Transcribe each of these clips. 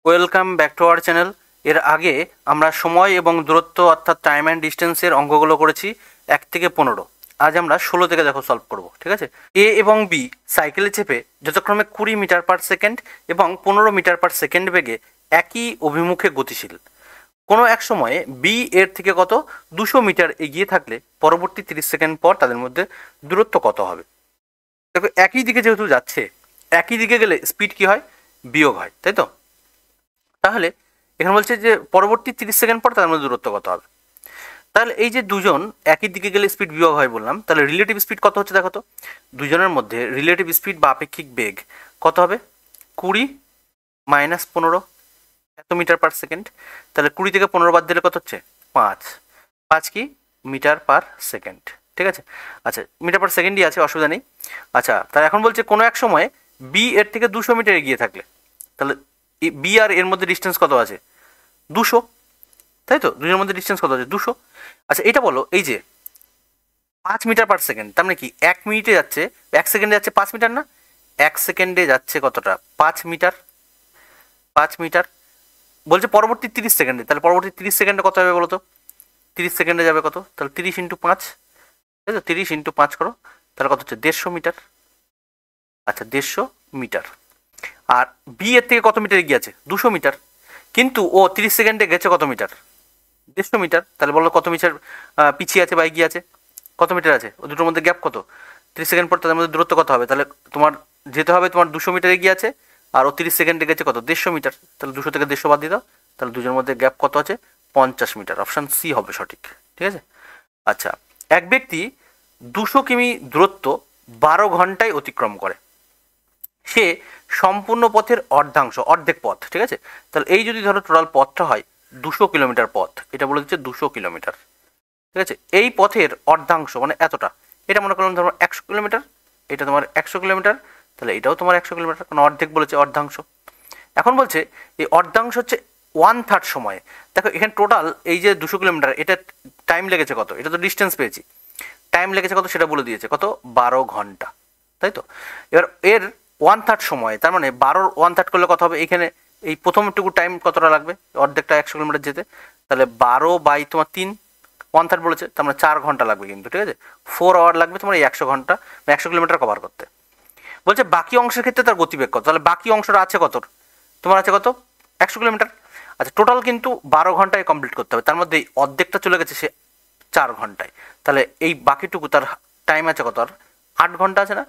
Welcome back to our channel. এর আগে আমরা সময় এবং দূরত্ব অর্থাৎ টাইম অ্যান্ড ডিস্টেন্সের অঙ্কগুলো করেছি 1 থেকে 15। আজ আমরা 16 থেকে সলভ করব। ঠিক আছে। এ এবং বি সাইকেলে চেপে যথাক্রমে 20 মিটার পার সেকেন্ড এবং 15 মিটার পার সেকেন্ড বেগে একই অভিমুখে গতিশীল। কোনো এক সময়ে বি এর থেকে 200 মিটার এগিয়ে থাকলে পরবর্তী 30 সেকেন্ড পর তাদের মধ্যে দূরত্ব কত হবে? দেখো, একই দিকে যেহেতু যাচ্ছে, একই দিকে গেলে স্পিড কি হয়? বিয়োগ হয়, তাই তো? তাহলে এখানে বলছে যে পরবর্তী 30 সেকেন্ড পর তাদের মধ্যে দূরত্ব কত হবে। তাহলে এই যে দুজন একই দিকে গেলে স্পিড বিয়োগ হয় বললাম, তাহলে রিলেটিভ স্পিড কত হচ্ছে দেখো তো। দুজনের মধ্যে রিলেটিভ স্পিড বা আপেক্ষিক বেগ কত হবে? 20 মাইনাস 15 এত মিটার পার সেকেন্ড। তাহলে 20 থেকে 15 বাদ দিলে কত হচ্ছে? 5। 5 কি? Metre per second. ঠিক আছে। আচ্ছা, মিটার পার সেকেন্ডই আছে, অসুবিধা নেই। আচ্ছা, তাহলে এখন বলছে কোনো এক সময়ে বি এর থেকে 200 মিটার এগিয়ে থাকলে, তাহলে বি আর এর মধ্যে ডিস্টেন্স কত আছে? 200, তাই তো? দুজনের মধ্যে ডিস্টেন্স কত আছে? 200। আচ্ছা, এটা বলো, এই যে 5 মিটার পার সেকেন্ড, তার মানে কি 1 মিনিটে যাচ্ছে, 1 সেকেন্ডে যাচ্ছে 5 মিটার না? 1 সেকেন্ডে যাচ্ছে কতটা? 5 মিটার। 5 মিটার বলছে পরবর্তী 30 সেকেন্ডে, তাহলে পরবর্তী 30 সেকেন্ডে কত হবে বলো তো? 30 সেকেন্ডে যাবে কত? তাহলে 30 ইন্টু 5, তাই তো? 30 ইন্টু 5 করো, তাহলে কত হচ্ছে? 150 মিটার। আচ্ছা, 150 মিটার। আর বি এর থেকে কত মিটার এগিয়ে আছে? 200 মিটার। কিন্তু ও 30 সেকেন্ডে গেছে কত মিটার? 150 মিটার। তাহলে বলো কত মিটার পিছিয়ে আছে বা এগিয়ে আছে? কত মিটার আছে? ও দুটোর মধ্যে গ্যাপ কত? 30 সেকেন্ড পর তাদের মধ্যে দূরত্ব কত হবে? তাহলে তোমার যেতে হবে, তোমার 200 মিটার এগিয়ে আছে, আর ও 30 সেকেন্ডে গেছে কত? 150 মিটার। তাহলে 200 থেকে 150 বাদ দিয়ে দাও, তাহলে দুজনের মধ্যে গ্যাপ কত আছে? 50 মিটার। অপশান সি হবে সঠিক। ঠিক আছে। আচ্ছা, এক ব্যক্তি 200 কিমি দূরত্ব 12 ঘন্টায় অতিক্রম করে। সে সম্পূর্ণ পথের অর্ধেক পথ। ঠিক আছে। তাহলে এই যদি ধরো টোটাল পথটা হয় 200 কিলোমিটার পথ, এটা বলে দিচ্ছে 200 কিলোমিটার। ঠিক আছে। এই পথের অর্ধাংশ মানে এতটা, এটা মনে করলাম ধরো 100 কিলোমিটার, এটা তোমার 100 কিলোমিটার, তাহলে এটাও তোমার 100 কিলোমিটার, কারণ অর্ধেক বলেছে, অর্ধাংশ। এখন বলছে এই অর্ধাংশ হচ্ছে 1/3 সময়ে। দেখো এখানে টোটাল এই যে 200 কিলোমিটার, এটা টাইম লেগেছে কত? এটা তো ডিস্টেন্স পেয়েছি, টাইম লেগেছে কত সেটা বলে দিয়েছে, কত? 12 ঘন্টা, তাই তো? এবার এর 1/3 সময়, তার মানে 12 1/3 করলে কত হবে? এখানে এই প্রথমটুকু টাইম কতটা লাগবে অর্ধেকটা 100 কিলোমিটার যেতে? তাহলে 12 বাই তোমার 3, 1/3 বলেছে, তার মানে 4 ঘন্টা লাগবে কিন্তু। ঠিক আছে। 4 আওয়ার লাগবে তোমার এই 100 ঘন্টা 100 কিলোমিটার কভার করতে। বলছে বাকি অংশের ক্ষেত্রে তার গতিবেগ কত? তাহলে বাকি অংশটা আছে কত? তোমার আছে কত? 100 কিলোমিটার। আচ্ছা, টোটাল কিন্তু 12 ঘন্টায় কমপ্লিট করতে হবে, তার মধ্যে এই অর্ধেকটা চলে গেছে সে 4 ঘন্টায়। তাহলে এই বাকিটুকু তার টাইম আছে কত? আর 8 ঘন্টা আছে না?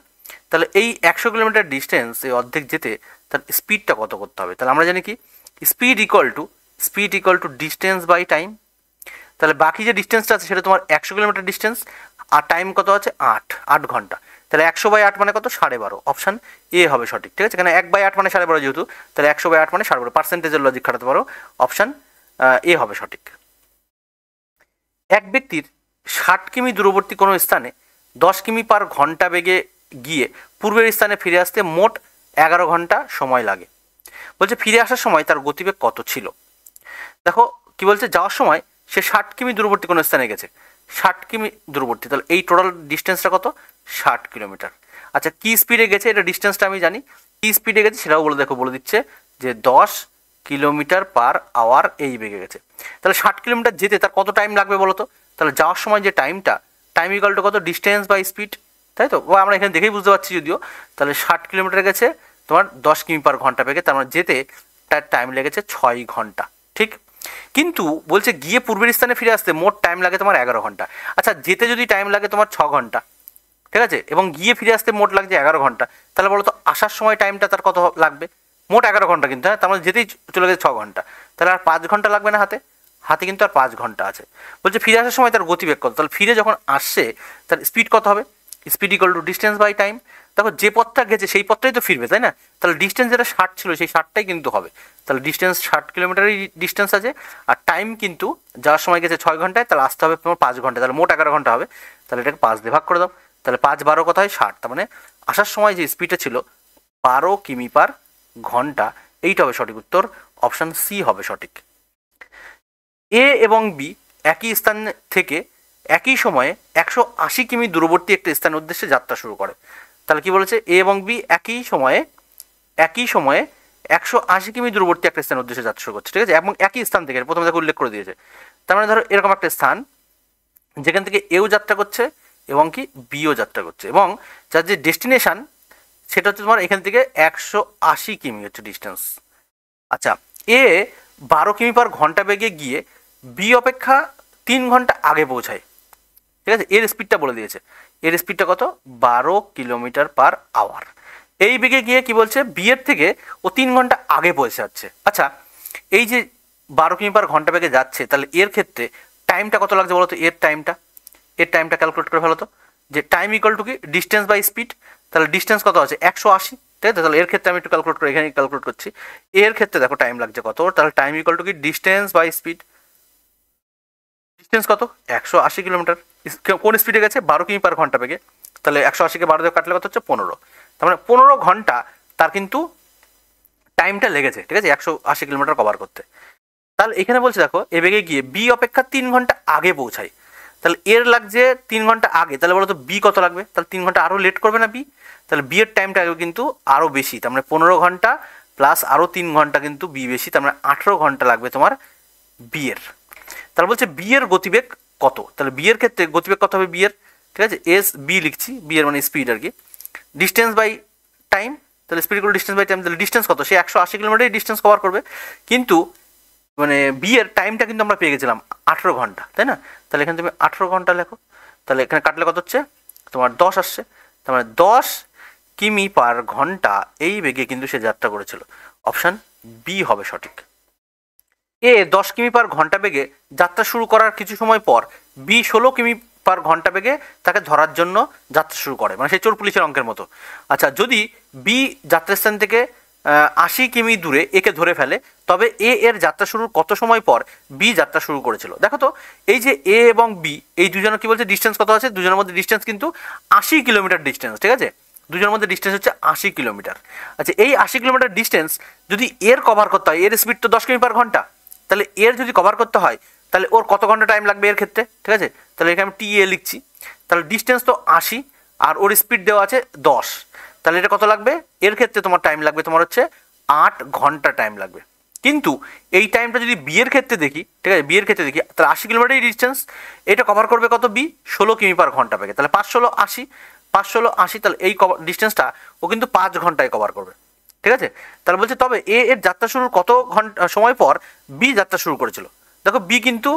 তাহলে এই 100 কিলোমিটার ডিস্টেন্স, এই অর্ধেক যেতে তার স্পিডটা কত করতে হবে? তাহলে আমরা জানি কি speed equal to distance by time. তাহলে বাকি যে ডিস্টেন্সটা আছে সেটা তোমার 100 কিলোমিটার ডিস্টেন্স, আর টাইম কত আছে? 8 ঘন্টা। তাহলে 100/8 মানে কত? 12.5। অপশান এ হবে সঠিক। ঠিক আছে। এখানে 1/8 মানে 12.5 যেহেতু, তাহলে 100/8 মানে 12.5, পার্সেন্টেজের লজিক খাটাতে পারো। অপশান এ হবে সঠিক। এক ব্যক্তির 60 কিমি দূরবর্তী কোনো স্থানে 10 কিমি পার ঘন্টা বেগে গিয়ে পূর্বের স্থানে ফিরে আসতে মোট 11 ঘন্টা সময় লাগে। বলছে ফিরে আসার সময় তার গতিবেগ কত ছিল? দেখো কি বলছে, যাওয়ার সময় সে 60 কিমি দূরবর্তী কোনো স্থানে গেছে, 60 কিমি দূরবর্তী, তাহলে এই টোটাল ডিস্টেন্সটা কত? 60 কিলোমিটার। আচ্ছা, কি স্পিডে গেছে? এটা ডিস্টেন্সটা আমি জানি, কি স্পিডে গেছে সেটাও বলে দিচ্ছে যে 10 কিলোমিটার পার আওয়ার এই বেগে গেছে। তাহলে 60 কিলোমিটার যেতে তার কত টাইম লাগবে বলো তো? তাহলে যাওয়ার সময় যে টাইম ইকুয়াল টু কত? ডিস্টেন্স বাই স্পিড, তাই তো? ও আমরা এখানে দেখেই বুঝতে পারছি যদিও। তাহলে 60 কিলোমিটার গেছে তোমার 10 কিমি পার ঘন্টা বেগে, তার মানে যেতে তার টাইম লেগেছে 6 ঘন্টা। ঠিক। কিন্তু বলছে গিয়ে পূর্বের স্থানে ফিরে আসতে মোট টাইম লাগে তোমার 11 ঘন্টা। আচ্ছা, যেতে যদি টাইম লাগে তোমার 6 ঘন্টা, ঠিক আছে, এবং গিয়ে ফিরে আসতে মোট লাগছে 11 ঘন্টা, তাহলে বলো তো আসার সময় টাইমটা তার কত লাগবে? মোট 11 ঘন্টা কিন্তু, হ্যাঁ, তার মানে যেতেই চলে গেছে 6 ঘন্টা, তাহলে আর 5 ঘন্টা লাগবে না? হাতে কিন্তু আর 5 ঘন্টা আছে। বলছে ফিরে আসার সময় তার গতিবেগ কত? তাহলে ফিরে যখন আসছে তার স্পিড কত হবে? Speed equal to distance by time. দেখো যে পথটা গেছে সেই পথটাই তো ফিরবে, তাই না? তাহলে ডিস্টেন্স যেটা 60 ছিল সেই 60টাই কিন্তু হবে। তাহলে ডিস্টেন্স 60 কিলোমিটারই ডিস্টেন্স আছে, আর টাইম কিন্তু যাওয়ার সময় গেছে 6 ঘন্টায়, তাহলে আসতে হবে তোমার 5 ঘন্টা, তাহলে মোট 11 ঘন্টা হবে। তাহলে এটাকে 5 দিয়ে ভাগ করে দাও, তাহলে 5 12 কত হয়? 60। তার মানে আসার সময় যে স্পিডটা ছিল 12 কিমি পার ঘন্টা, এইটা হবে সঠিক উত্তর। অপশান সি হবে সঠিক। এ এবং বি একই স্থান থেকে একই সময়ে 180 কিমি দূরবর্তী একটা স্থানের উদ্দেশ্যে যাত্রা শুরু করে। তাহলে কি বলেছে? এ এবং বি একই সময়ে 180 কিমি দূরবর্তী একটা স্থানের উদ্দেশ্যে যাত্রা শুরু করছে, ঠিক আছে, এবং একই স্থান থেকে প্রথমে দেখো উল্লেখ করে দিয়েছে। তার মানে ধরো এরকম একটা স্থান যেখান থেকে এও যাত্রা করছে এবং কি বিও যাত্রা করছে, এবং যার যে ডেস্টিনেশন সেটা হচ্ছে তোমার এখান থেকে 180 কিমি হচ্ছে ডিস্টেন্স। আচ্ছা, এ 12 কিমি পার ঘন্টা বেগে গিয়ে বি অপেক্ষা 3 ঘন্টা আগে পৌঁছায়, ঠিক আছে। এর স্পিডটা বলে দিয়েছে, এর স্পিডটা কত, 12 কিলোমিটার পার আওয়ার। এই বেগে গিয়ে কি বলছে, বি এর থেকে ও 3 ঘন্টা আগে পৌঁছে যাচ্ছে। আচ্ছা, এই যে 12 কিমি পার ঘন্টা বেগে যাচ্ছে, তাহলে এর ক্ষেত্রে টাইমটা কত লাগছে বলো তো, এর টাইমটা ক্যালকুলেট করে ফেলো তো, যে টাইম ইকুয়াল টু কি ডিস্টেন্স বাই স্পিড। তাহলে ডিস্টেন্স কত আছে, 180, ঠিক আছে। তাহলে এর ক্ষেত্রে আমি একটু ক্যালকুলেট করে এখানে ক্যালকুলেট করছি। এর ক্ষেত্রে দেখো টাইম লাগছে কত, তাহলে টাইম ইকুয়াল টু কি ডিস্টেন্স বাই স্পিড। ডিস্টেন্স কত, 180 কিলোমিটার। কোন স্পিডে গেছে, 12 কিমি পার ঘন্টা বেগে। তাহলে 180কে 12 দিয়ে কাটলে কত হচ্ছে, 15। তার মানে 15 ঘন্টা তার কিন্তু টাইমটা লেগেছে, ঠিক আছে, 180 কিলোমিটার কভার করতে। তাহলে এখানে বলছে দেখো এ বেগে গিয়ে বি অপেক্ষা 3 ঘন্টা আগে পৌঁছায়। তাহলে এর লাগছে 3 ঘন্টা আগে, তাহলে বলো তো বি কত লাগবে, তাহলে 3 ঘন্টা আরও লেট করবে না বি। তাহলে বি এর টাইমটা কিন্তু আরও বেশি, তার মানে 15 ঘন্টা প্লাস আরও 3 ঘন্টা কিন্তু বি বেশি, তার মানে 18 ঘন্টা লাগবে তোমার বি এর। তাহলে বলছে বি এর গতিবেগ কত, তাহলে বি এর ক্ষেত্রে গতিবেগ কত হবে বি এর, ঠিক আছে, এস বি লিখছি, বি এর মানে স্পিড আর কি, ডিস্টেন্স বাই টাইম। তাহলে speed equal distance by time, তাহলে ডিস্টেন্স কত, সে 180 কিলোমিটারই ডিস্টেন্স কভার করবে, কিন্তু মানে বি এর টাইমটা কিন্তু আমরা পেয়ে গেছিলাম 18 ঘন্টা, তাই না। তাহলে এখানে তুমি 18 ঘন্টা লেখো, তাহলে এখানে কাটলে কত হচ্ছে তোমার 10 আসছে। তার মানে 10 কিমি পার ঘন্টা এই বেগে কিন্তু সে যাত্রা করেছিল। অপশান বি হবে সঠিক। এ 10 কিমি পার ঘন্টা বেগে যাত্রা শুরু করার কিছু সময় পর বি 16 কিমি পার ঘন্টা বেগে তাকে ধরার জন্য যাত্রা শুরু করে, মানে সেই চোর পুলিশের অঙ্কের মতো। আচ্ছা, যদি বি যাত্রাস্থান থেকে 80 কিমি দূরে একে ধরে ফেলে, তবে এ এর যাত্রা শুরুর কত সময় পর বি যাত্রা শুরু করেছিল। দেখো তো, এই যে এ এবং বি এই দুজনের কি বলছে ডিস্টেন্স কত আছে, দুজনের মধ্যে ডিস্টেন্স কিন্তু 80 কিলোমিটার ডিস্টেন্স, ঠিক আছে, দুজনের মধ্যে ডিস্টেন্স হচ্ছে 80 কিলোমিটার। আচ্ছা, এই 80 কিলোমিটার ডিস্টেন্স যদি এর কভার করতে হয়, এর স্পিড তো 10 কিমি পার ঘন্টা, তাহলে এর যদি কভার করতে হয় তাহলে ওর কত ঘন্টা টাইম লাগবে এর ক্ষেত্রে, ঠিক আছে। তাহলে এখানে আমি টি এ লিখছি, তাহলে ডিস্টেন্স তো 80 আর ওর স্পিড দেওয়া আছে 10, তাহলে এটা কত লাগবে, এর ক্ষেত্রে তোমার টাইম লাগবে তোমার হচ্ছে 8 ঘন্টা টাইম লাগবে। কিন্তু এই টাইমটা যদি বিয়ের ক্ষেত্রে দেখি, ঠিক আছে, বিয়ের ক্ষেত্রে দেখি, তাহলে 80 কিলোমিটার ডিস্টেন্স, এটা কভার করবে কত বি, 16 কিমি পার ঘন্টা বেগে, তাহলে 5 16 80, 5 16 80, তাহলে এই ডিস্টেন্সটা ও কিন্তু 5 ঘন্টায় কভার করবে, ঠিক আছে। তাহলে বলছে তবে এ এর যাত্রা শুরুর কত ঘন্টা সময় পর বি যাত্রা শুরু করেছিল। দেখো বি কিন্তু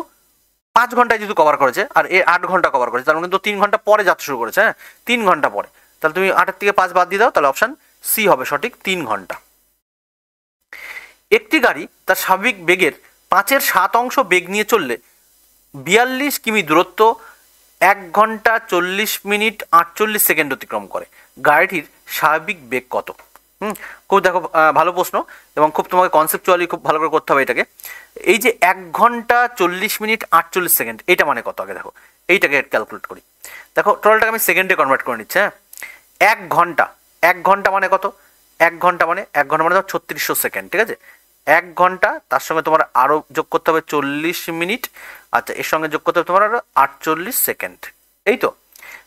5 ঘন্টায় যেহেতু কভার করেছে আর এ 8 ঘন্টা কভার করেছে, তার মানে কিন্তু 3 ঘন্টা পরে যাত্রা শুরু করেছে, হ্যাঁ 3 ঘন্টা পরে। তাহলে তুমি 8 থেকে 5 বাদ দিয়ে দাও, তাহলে অপশান সি হবে সঠিক, 3 ঘন্টা। একটি গাড়ি তার স্বাভাবিক বেগের 5-এর 7 অংশ বেগ নিয়ে চললে 42 কিমি দূরত্ব 1 ঘন্টা 40 মিনিট 48 সেকেন্ড অতিক্রম করে, গাড়িটির স্বাভাবিক বেগ কত। খুব দেখো ভালো প্রশ্ন, এবং খুব তোমাকে কনসেপচুয়ালি খুব ভালো করে করতে হবে এটাকে। এই যে 1 ঘন্টা 40 মিনিট 48 সেকেন্ড, এটা মানে কত, আগে দেখো এইটাকে ক্যালকুলেট করি। দেখো টোটালটাকে আমি সেকেন্ডে কনভার্ট করে নিচ্ছি, হ্যাঁ। 1 ঘন্টা মানে কত, 1 ঘন্টা মানে 1 ঘন্টা মানে 3600 সেকেন্ড, ঠিক আছে। 1 ঘন্টা তার সঙ্গে তোমার আরও যোগ করতে হবে 40 মিনিট, আচ্ছা এর সঙ্গে যোগ করতে হবে তোমার আরও 48 সেকেন্ড, এই তো।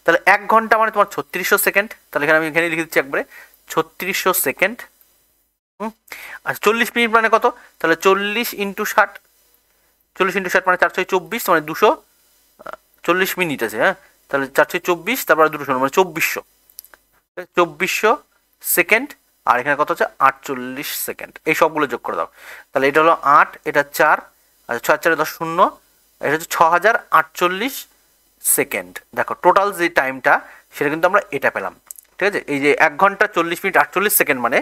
তাহলে 1 ঘন্টা মানে তোমার 3600 সেকেন্ড, তাহলে এখানে আমি এখানে লিখে দিচ্ছি একবারে 3600 সেকেন্ড। আচ্ছা 40 মিনিট মানে কত, তাহলে 40 ইন্টু 60, 40 ইন্টু 60 মানে 424, মানে 240 মিনিট আছে, হ্যাঁ। তাহলে 424 তারপরে 200 মানে 2400 সেকেন্ড, আর এখানে কত হচ্ছে 48 সেকেন্ড, এই সবগুলো যোগ করে দাও। তাহলে এটা হলো 8, এটা 4, আচ্ছা 6 4 10 0, এটা হচ্ছে 6048 সেকেন্ড। দেখো টোটাল যে টাইমটা সেটা কিন্তু আমরা এটা পেলাম, ঠিক আছে। এই যে 1 ঘন্টা 40 মিনিট 48 সেকেন্ড মানে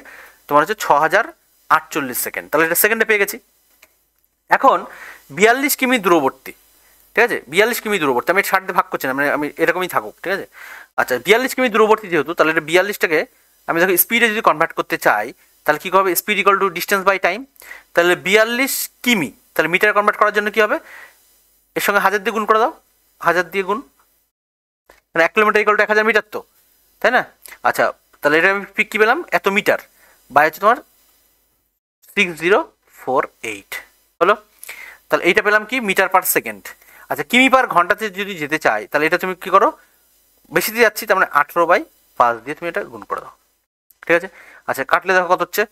তোমার হচ্ছে 6048 সেকেন্ড, তাহলে এটা সেকেন্ডে পেয়ে গেছি। এখন 42 কিমি দূরবর্তী, ঠিক আছে, 42 কিমি দূরবর্তী, আমি 60 দিয়ে ভাগ করছি না, মানে আমি এরকমই থাকুক, ঠিক আছে। আচ্ছা 42 কিমি দূরবর্তী যেহেতু, তাহলে এটা 42টাকে আমি দেখো স্পিডে যদি কনভার্ট করতে চাই, তাহলে কী হবে, speed equal to distance by time. তাহলে 42 কিমি, তাহলে মিটার কনভার্ট করার জন্য কী হবে, এর সঙ্গে 1000 দিয়ে গুণ করে দাও, 1000 দিয়ে গুণ, মানে 1 কিলোমিটার ইকুয়াল টু 1000 মিটার তো, তাই না। আচ্ছা তাহলে এটা আমি কী পেলাম, এত মিটার বাই হচ্ছে তোমার 6048 হলো। তাহলে এইটা পেলাম কি, মিটার পার সেকেন্ড। আচ্ছা কিমি পার ঘন্টাতে যদি যেতে চাই, তাহলে এটা তুমি কী করো, বেশি দিয়ে যাচ্ছি, তার মানে 18/5 দিয়ে তুমি এটা গুণ করে দাও, ঠিক আছে। আচ্ছা কাটলে দেখো কত হচ্ছে,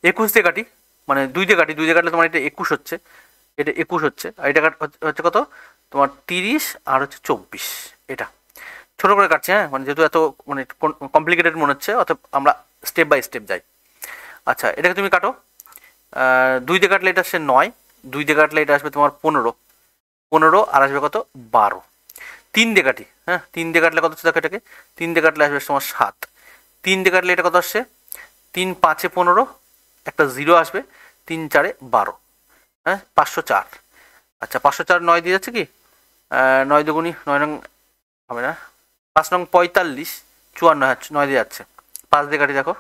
21 দিয়ে কাটি, মানে 2 দিয়ে কাটি, 2 দিয়ে কাটলে তোমার এটা 21 হচ্ছে, এটা 21 হচ্ছে, আর এটা হচ্ছে কত তোমার 30 আর হচ্ছে 24, এটা ছোট করে কাটছি হ্যাঁ, মানে যেহেতু এত মানে কমপ্লিকেটেড মনে হচ্ছে, অর্থাৎ আমরা স্টেপ বাই স্টেপ যাই। আচ্ছা এটাকে তুমি কাটো, 2 দিয়ে কাটলে এটা আসছে 9, 2 দিয়ে কাটলে এটা আসবে তোমার 15, 15 আর আসবে কত 12, 3 দিয়ে কাটি হ্যাঁ, 3 দিয়ে কাটলে কত হচ্ছে দেখো এটাকে, 3 দিয়ে কাটলে আসবে তোমার 7, 3 দিয়ে কাটলে এটা কত আসছে 3 5 15, একটা 0 আসবে, 3 4 12, হ্যাঁ 504। আচ্ছা 504 9 দিয়ে যাচ্ছে কি, 9 দুগুনি 9 নং হবে না, 5 নং 45 54, হ্যাঁ 9 দিয়ে যাচ্ছে, 5 দিয়ে কাটি দেখো,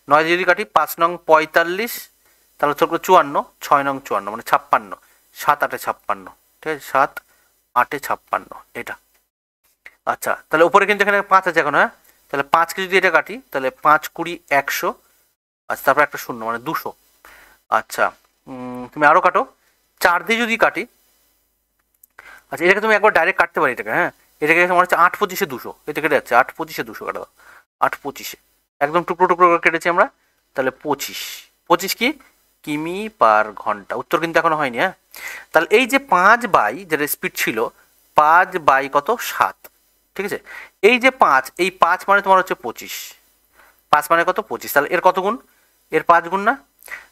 9 দিয়ে যদি কাটি 5 নং 45, তাহলে হচ্ছে 54, 6 নং 54 মানে 56, 7 8 56, ঠিক আছে 7 8 56 এটা। আচ্ছা তাহলে উপরে কিন্তু এখানে 5 আছে এখন, হ্যাঁ তাহলে 5কে যদি এটা কাটি তাহলে 5 20 100, আচ্ছা তারপর একটা শূন্য মানে 200। আচ্ছা তুমি আরও কাটো, 4 দিয়ে যদি কাটি, আচ্ছা এটাকে তুমি একবার ডাইরেক্ট কাটতে পারি এটাকে, হ্যাঁ এটাকে তোমার হচ্ছে 8 25 200, এটা কেটে যাচ্ছে 8 25 200 কাটা দাও, 8 25 একদম টুকরো টুকরো করে কেটেছি আমরা, তাহলে 25, 25 কি কিমি পার ঘন্টা, উত্তর কিন্তু এখনো হয়নি হ্যাঁ। তাহলে এই যে 5 বাই যেটা স্পিড ছিল 5 বাই কত 7, ঠিক আছে, এই যে 5, এই 5 মানে তোমার হচ্ছে 25, 5 মানে কত 25, তাহলে এর কত গুণ, এর 5 গুণ না,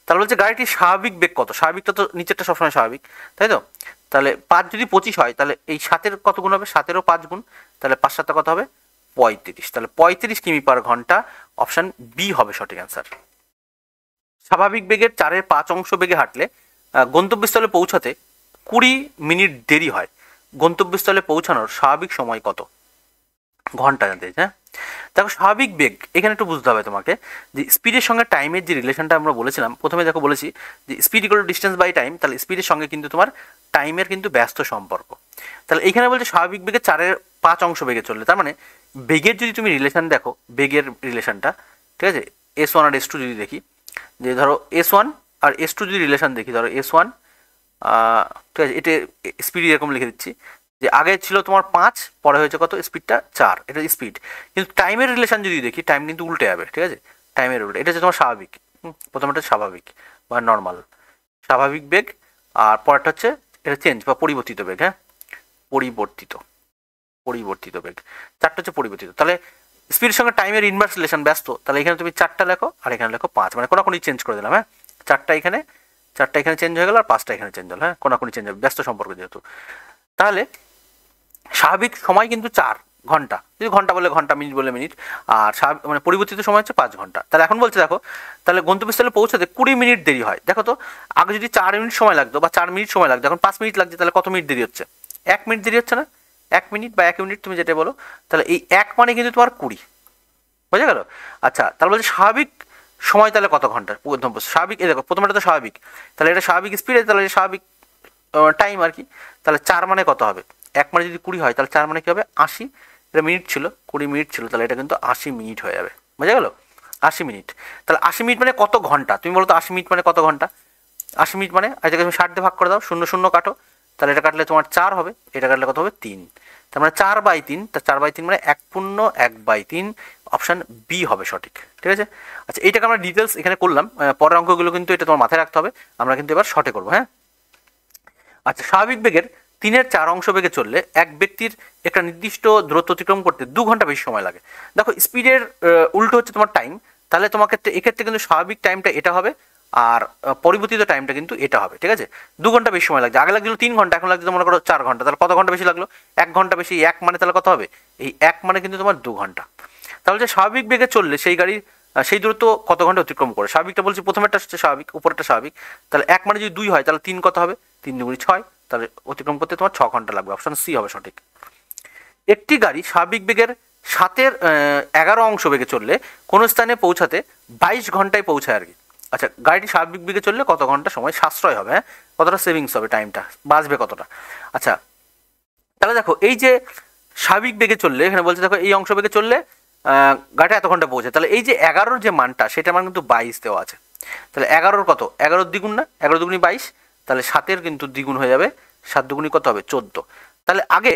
তাহলে বলছে গাড়িটির স্বাভাবিক বেগ কত, স্বাভাবিকটা তো নিচেরটা সবসময় স্বাভাবিক তাই তো, তাহলে 5 যদি 25 হয় তাহলে এই 7-এর কত গুণ হবে, 7-এরও 5 গুণ, তাহলে 5 7 কত হবে 35, তাহলে 35 কিমি পার ঘন্টা, অপশান বি হবে সঠিক অ্যান্সার। স্বাভাবিক বেগের 4-এর 5 অংশ বেগে হাঁটলে গন্তব্যস্থলে পৌঁছাতে 20 মিনিট দেরি হয়, গন্তব্যস্থলে পৌঁছানোর স্বাভাবিক সময় কত, ঘন্টা জানতে চাইছে, হ্যাঁ দেখো স্বাভাবিক বেগ এখানে একটু বুঝতে হবে তোমাকে, যে স্পিডের সঙ্গে টাইমের যে রিলেশনটা আমরা বলেছিলাম, প্রথমে দেখো বলেছি যে speed equal to distance by time, তাহলে স্পিডের সঙ্গে কিন্তু তোমার টাইমের কিন্তু ব্যস্ত সম্পর্ক, তাহলে এখানে বলছে স্বাভাবিক বেগে 4-এর 5 অংশ বেগে চললে, তার মানে বেগের যদি তুমি রিলেশন দেখো, বেগের রিলেশনটা ঠিক আছে, S1 আর S2 যদি দেখি, যে ধরো S1 আর S2 যদি রিলেশন দেখি, ধরো S1 ঠিক আছে, এটা স্পিড এরকম লিখে দিচ্ছি, যে আগে ছিল তোমার 5, পরে হয়েছে কত স্পিডটা 4, এটা স্পিড, কিন্তু টাইমের রিলেশন যদি দেখি টাইম কিন্তু উল্টে যাবে, ঠিক আছে টাইমের উল্টে, এটা হচ্ছে তোমার স্বাভাবিক, প্রথমটা স্বাভাবিক বা নর্মাল স্বাভাবিক বেগ, আর পরেরটা হচ্ছে এটা চেঞ্জ বা পরিবর্তিত বেগ, হ্যাঁ পরিবর্তিত, পরিবর্তিত বেগ, 4টা হচ্ছে পরিবর্তিত, তাহলে স্পিডের সঙ্গে টাইমের ইনভার্স রিলেশন ব্যস্ত, তাহলে এখানে তুমি 4টা লেখো আর এখানে লেখো 5, মানে কোনাকুনি চেঞ্জ করে দিলাম, হ্যাঁ 4টা এখানে, 4টা এখানে চেঞ্জ হয়ে গেল আর 5টা এখানে চেঞ্জ হলো, হ্যাঁ কোনাকুনি চেঞ্জ হবে ব্যস্ত সম্পর্ক যেহেতু, তাহলে স্বাভাবিক সময় কিন্তু 4 ঘন্টা, যদি ঘন্টা বলে ঘন্টা, মিনিট বলে মিনিট, আর মানে পরিবর্তিত সময় হচ্ছে 5 ঘন্টা, তাহলে এখন বলছে দেখো, তাহলে গন্তব্যস্থলে পৌঁছাতে 20 মিনিট দেরি হয়, দেখো তো আগে যদি 4 মিনিট সময় লাগতো বা 4 মিনিট সময় লাগতো, এখন 5 মিনিট লাগছে, তাহলে কত মিনিট দেরি হচ্ছে, 1 মিনিট দেরি হচ্ছে না, 1 মিনিট বা 1 মিনিট তুমি যেটা বলো, তাহলে এই 1 মানে কিন্তু তোমার 20, বোঝা গেল। আচ্ছা তাহলে বলছে স্বাভাবিক সময় তাহলে কত ঘন্টা, স্বাভাবিক এই দেখো প্রথমটা তো স্বাভাবিক, তাহলে এটা স্বাভাবিক স্পিড, তাহলে স্বাভাবিক টাইম আর কি, তাহলে 4 মানে কত হবে, 1 মানে যদি 20 হয় তাহলে 4 মানে কি হবে 80, এটা মিনিট ছিল 20 মিনিট ছিল, তাহলে এটা কিন্তু 80 মিনিট হয়ে যাবে, বোঝা গেল 80 মিনিট, তাহলে 80 মিনিট মানে কত ঘন্টা, তুমি বলো তো 80 মিনিট মানে কত ঘন্টা, 80 মিনিট মানে এটাকে তুমি 60 দিয়ে ভাগ করে দাও, 0 0 কাটো, তাহলে এটা কাটলে তোমার 4 হবে, এটা কাটলে কত হবে 3, তার মানে 4/3, তা 4/3 মানে 1/3, অপশান বি হবে সঠিক, ঠিক আছে। আচ্ছা এইটাকে আমরা ডিটেলস এখানে করলাম, পরের অঙ্কগুলো কিন্তু এটা তোমার মাথায় রাখতে হবে, আমরা কিন্তু এবার শর্টে করবো, হ্যাঁ। আচ্ছা স্বাভাবিক বেগের 3/4 অংশ বেগে চললে এক ব্যক্তির একটা নির্দিষ্ট দূরত্ব অতিক্রম করতে 2 ঘন্টা বেশি সময় লাগে, দেখো স্পিডের উল্টো হচ্ছে তোমার টাইম, তাহলে তোমাকে এক্ষেত্রে কিন্তু স্বাভাবিক টাইমটা এটা হবে, আর পরিবর্তিত টাইমটা কিন্তু এটা হবে, ঠিক আছে 2 ঘন্টা বেশি সময় লাগছে, আগে লাগছিল 3 ঘন্টা, এখন লাগছে মনে করো 4 ঘন্টা, তাহলে কত ঘন্টা বেশি লাগলো 1 ঘন্টা বেশি, 1 মানে তাহলে কত হবে, এই 1 মানে কিন্তু তোমার 2 ঘন্টা, তাহলে যে স্বাভাবিক বেগে চললে সেই গাড়ির সেই দূরত্ব কত ঘন্টা অতিক্রম করে, স্বাভাবিকটা বলছি প্রথমেরটা হচ্ছে স্বাভাবিক, উপরেরটা স্বাভাবিক, তাহলে 1 মানে যদি 2 হয় তাহলে 3 কত হবে, 3 2 6, তাহলে অতিক্রম করতে তোমার 6 ঘন্টা লাগবে, অপশন সি হবে সঠিক। একটি গাড়ি স্বাভাবিক বেগের 7/11 অংশ বেগে চললে কোনো স্থানে পৌঁছাতে 22 ঘন্টায় পৌঁছায় আর কি। আচ্ছা গাড়িটি স্বাভাবিক বেগে চললে কত ঘন্টা সময় সাশ্রয় হবে, হ্যাঁ কতটা সেভিংস হবে, টাইমটা বাঁচবে কতটা। আচ্ছা তাহলে দেখো এই যে স্বাভাবিক বেগে চললে এখানে বলছে দেখো এই অংশ বেগে চললে গাড়িটা এত ঘন্টা পৌঁছে, তাহলে এই যে 11-র যে মানটা সেটা মান কিন্তু 22 দেওয়া আছে, তাহলে 11-র কত 11-র দ্বিগুণ না, 11 দুগুণী 22, তাহলে 7-এর কিন্তু দ্বিগুণ হয়ে যাবে, 7 দুগুণী কত হবে 14, তাহলে আগে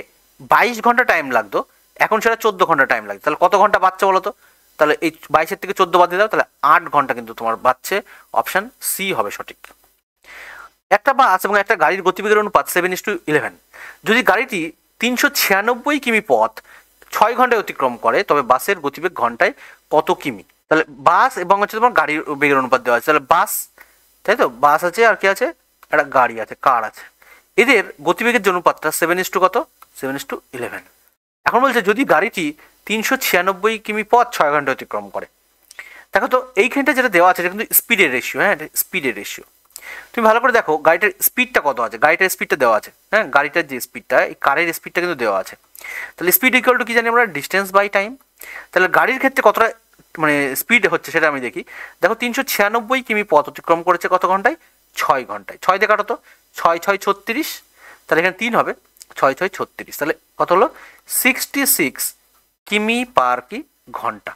22 ঘন্টা টাইম লাগতো, এখন সেটা 14 ঘন্টা টাইম লাগে, তাহলে কত ঘন্টা বাচ্চা বলো তো, তাহলে এই 22 থেকে 14 বাদ দিয়ে দাও, তাহলে 8 ঘন্টা কিন্তু তোমার বাঁচছে, অপশান সি হবে সঠিক। একটা বাস এবং একটা গাড়ির গতিবেগের অনুপাত 7:11। যদি গাড়িটি 396 কিমি পথ 6 ঘন্টায় অতিক্রম করে, তবে বাসের গতিবেগ ঘন্টায় কত কিমি? তাহলে বাস এবং হচ্ছে তোমার গাড়ির বেগের অনুপাত দেওয়া আছে, তাহলে বাস, তাই তো, বাস আছে আর কি আছে, একটা গাড়ি আছে, কার আছে, এদের গতিবেগের যে অনুপাতটা 7:, কত, 7:11। এখন বলছে যদি গাড়িটি 396 কিমি পথ 6 ঘন্টায় অতিক্রম করে, দেখো তো এইখানটা যেটা দেওয়া আছে এটা কিন্তু স্পিডের রেশিও, হ্যাঁ, স্পিডের রেশিও। তুমি ভালো করে দেখো গাড়িটার স্পিডটা কত আছে, গাড়িটার স্পিডটা দেওয়া আছে, হ্যাঁ, গাড়িটার যে স্পিডটা, এই কারের স্পিডটা কিন্তু দেওয়া আছে। তাহলে স্পিড ইকুয়াল টু কি জানি আমরা, ডিস্টেন্স বাই টাইম। তাহলে গাড়ির ক্ষেত্রে কতটা মানে স্পিড হচ্ছে সেটা আমি দেখি। দেখো 396 কিমি পথ অতিক্রম করেছে কত ঘন্টায়, 6 ঘন্টায়। 6 দিয়ে কাটো তো, 6 6 36, তাহলে এখানে 3 হবে, 6 6 36, তাহলে কত হলো, 66 কিমি পার কি ঘন্টা,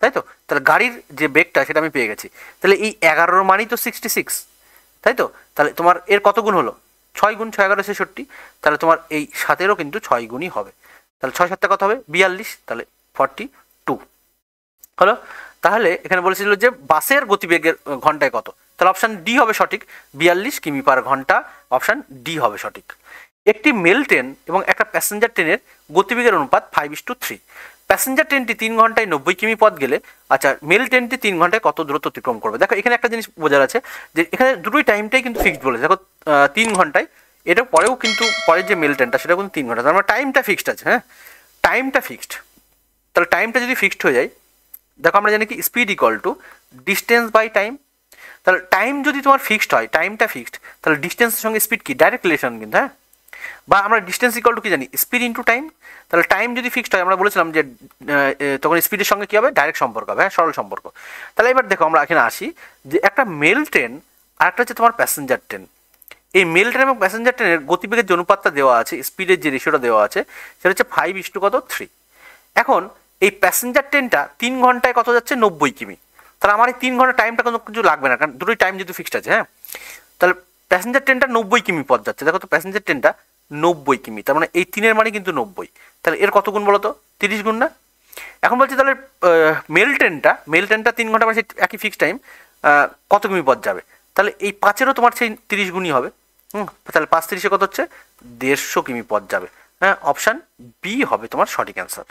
তাই তো। তাহলে গাড়ির যে বেগটা সেটা আমি পেয়ে গেছি। তাহলে এই 11 মানই তো 66, তাই তো। তাহলে তোমার এর কত গুণ হলো, 6 গুণ 6 11 66, তাহলে তোমার এই 7-এরও কিন্তু 6 গুণই হবে। তাহলে 6 7 কত হবে, 42, তাহলে 42 হলো। তাহলে এখানে বলেছিল যে বাসের গতিবেগের ঘন্টায় কত, তাহলে অপশান ডি হবে সঠিক, 42 কিমি পার ঘন্টা, অপশান ডি হবে সঠিক। একটি মেল ট্রেন এবং একটা প্যাসেঞ্জার ট্রেনের গতিবেগের অনুপাত 5:3। প্যাসেঞ্জার ট্রেনটি 3 ঘন্টায় 90 কিমি পথ গেলে, আচ্ছা মেল ট্রেনটি 3 ঘন্টায় কত দূরত্ব অতিক্রম করবে? দেখো এখানে একটা জিনিস বোঝার আছে যে এখানে দুটোই টাইমটাই কিন্তু ফিক্সড বলেছে। দেখো 3 ঘন্টায়, এটা পরেও কিন্তু পরের যে মেল ট্রেনটা সেটা কিন্তু 3 ঘন্টা, তার মানে টাইমটা ফিক্সড আছে, হ্যাঁ, টাইমটা ফিক্সড। তাহলে টাইমটা যদি ফিক্সড হয়ে যায়, দেখো আমরা জানি কি speed equal to distance by time. তাহলে টাইম যদি তোমার ফিক্সড হয়, টাইমটা ফিক্সড, তাহলে ডিস্টেন্সের সঙ্গে স্পিড কি ডাইরেক্ট রিলেশন কিন্তু, হ্যাঁ, বা আমরা ডিস্টেন্স ইকুয়াল টু কি জানি, স্পিড ইন্টু টাইম। তাহলে টাইম যদি ফিক্সড হয়, আমরা বলেছিলাম যে তখন স্পিডের সঙ্গে কী হবে, ডাইরেক্ট সম্পর্ক হবে, হ্যাঁ, সরল সম্পর্ক। তাহলে এবার দেখো আমরা এখানে আসি যে একটা মেল ট্রেন আর একটা হচ্ছে তোমার প্যাসেঞ্জার ট্রেন। এই মেল ট্রেন এবং প্যাসেঞ্জার ট্রেনের গতিবেগের যে অনুপাতটা দেওয়া আছে, স্পিডের যে রেশিওটা দেওয়া আছে সেটা হচ্ছে 5:3। এখন এই প্যাসেঞ্জার ট্রেনটা 3 ঘন্টায় কত যাচ্ছে, 90 কিমি। তাহলে আমার এই 3 ঘন্টা টাইমটা কোনো কিছু লাগবে না, কারণ দুটোই টাইম যেহেতু ফিক্সড আছে, হ্যাঁ। তাহলে প্যাসেঞ্জার ট্রেনটা 90 কিমি পথ যাচ্ছে, দেখো তো প্যাসেঞ্জার ট্রেনটা 90 কিমি, তার মানে এই 3-এর মানে কিন্তু 90। তাহলে এর কত গুণ বলো তো, 30 গুণ না? এখন বলছি তাহলে মেল ট্রেনটা 3 ঘন্টা মানে সেই একই ফিক্সড টাইম, কত কিমি পথ যাবে? তাহলে এই 5-এরও তোমার সেই 30 গুণই হবে, তাহলে 5 30-এ কত হচ্ছে, 150 কিমি পথ যাবে, হ্যাঁ, অপশান বি হবে তোমার সঠিক অ্যান্সার।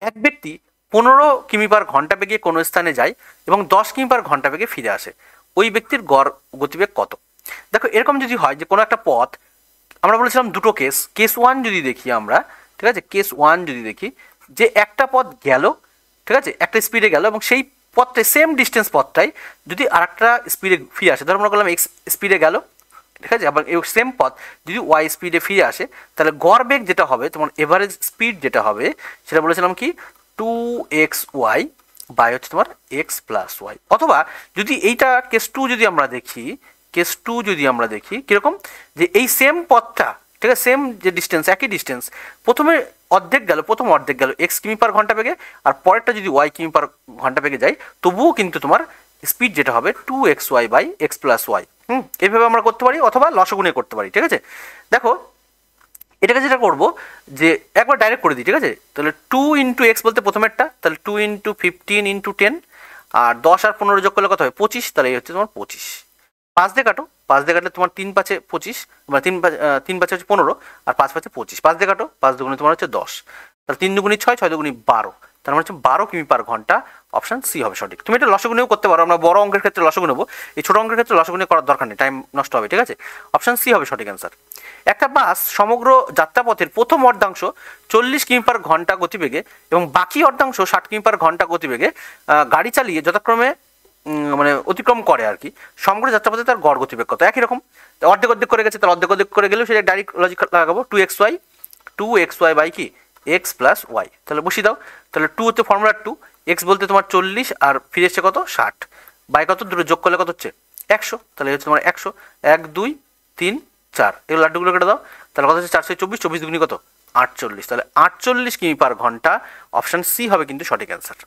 এক ব্যক্তি 15 কিমি পার ঘন্টা বেগে কোনো স্থানে যায় এবং 10 কিমি পার ঘন্টা বেগে ফিরে আসে, ওই ব্যক্তির গড় গতিবেগ কত? দেখো এরকম যদি হয় যে কোনো একটা পথ, আমরা বলেছিলাম দুটো কেস 1 যদি দেখি আমরা, ঠিক আছে, কেস 1 যদি দেখি যে একটা পথ গেল, ঠিক আছে, একটা স্পিডে গেল এবং সেই পথটাই সেম ডিস্টেন্স পথটাই যদি আর একটা স্পিডে ফিরে আসে, ধরো আমরা বললাম এক্স স্পিডে গেল, ঠিক আছে, আবার এই সেম পথ যদি ওয়াই স্পিডে ফিরে আসে, তাহলে গড় বেগ যেটা হবে তোমার এভারেজ স্পিড যেটা হবে সেটা বলেছিলাম কি 2xy বাই হচ্ছে তোমার x প্লাস ওয়াই। অথবা যদি এইটা কেস 2 যদি আমরা দেখি, কেস 2 যদি আমরা দেখি কীরকম, যে এই সেম পথটা, ঠিক আছে, সেম যে ডিস্টেন্স, একই ডিস্টেন্স, প্রথম অর্ধেক গেল x কিমি পার ঘন্টা বেগে, আর পরেরটা যদি y কিমি পার ঘন্টা বেগে যায়, তবুও কিন্তু তোমার স্পিড যেটা হবে 2xy by x plus Y. এইভাবে আমরা করতে পারি, অথবা লসগুণে করতে পারি, ঠিক আছে। দেখো এটাকে যেটা করবো যে একবার ডাইরেক্ট করে দিই, ঠিক আছে। তাহলে 2 ইন্টু এক্স বলতে প্রথমেরটা, তাহলে 2 ইন্টু 15 ইন্টু 10, আর 10 আর 15 যোগ করলে কত হবে, 25, তাহলে এই হচ্ছে তোমার 25। 5 দিয়ে কাটো, 5 দিয়ে কাটলে তোমার 3 5 25, মানে 3 5 হচ্ছে 15, আর 5 5 25, 5 দিয়ে কাটো, 5 দুগুণে তোমার হচ্ছে 10, তাহলে 3 দুগুণি 6, 6 দুগুণি 12, তার মানে হচ্ছে 12 কিমি পার ঘন্টা, অপশান সি হবে সঠিক। তুমি এটা লসগুণেও করতে পারো, আমরা বড় অঙ্কের ক্ষেত্রে লসগু নেবো, এই ছোটো অঙ্কের ক্ষেত্রে লসগুণে করার দরকার নেই, টাইম নষ্ট হবে, ঠিক আছে, অপশান সি হবে সঠিক অ্যান্সার। একটা বাস সমগ্র যাত্রাপথের প্রথম অর্ধাংশ 40 কিমি পার ঘন্টা গতিবেগে এবং বাকি অর্ধাংশ 60 কিমি পার ঘন্টা গতিবেগে গাড়ি চালিয়ে যথাক্রমে মানে অতিক্রম করে আর কি, সমগ্র যাত্রাপথে তার গড় গতিবেগ কত? একই রকম, অর্ধেক অর্ধেক করে গেছে, তার অর্ধেক করে গেলেও সেটা ডাইরেক্ট লজিক লাগাবো, 2xy বাই কি x প্লাস ওয়াই, তাহলে বসিয়ে দাও। তাহলে 2 হচ্ছে ফর্মুলা 2, x বলতে তোমার 40 আর ফিরে এসছে কত 60, বাই কত দুটো যোগ করলে কত হচ্ছে 100, তাহলে হচ্ছে তোমার 100, 1 2 3 4, এগুলো লাড্ডুগুলো কেটে দাও, তাহলে কত হচ্ছে 424, 24 দুগুণি কত 48, তাহলে 48 কিমি পার ঘন্টা, অপশান সি হবে কিন্তু সঠিক অ্যান্সার।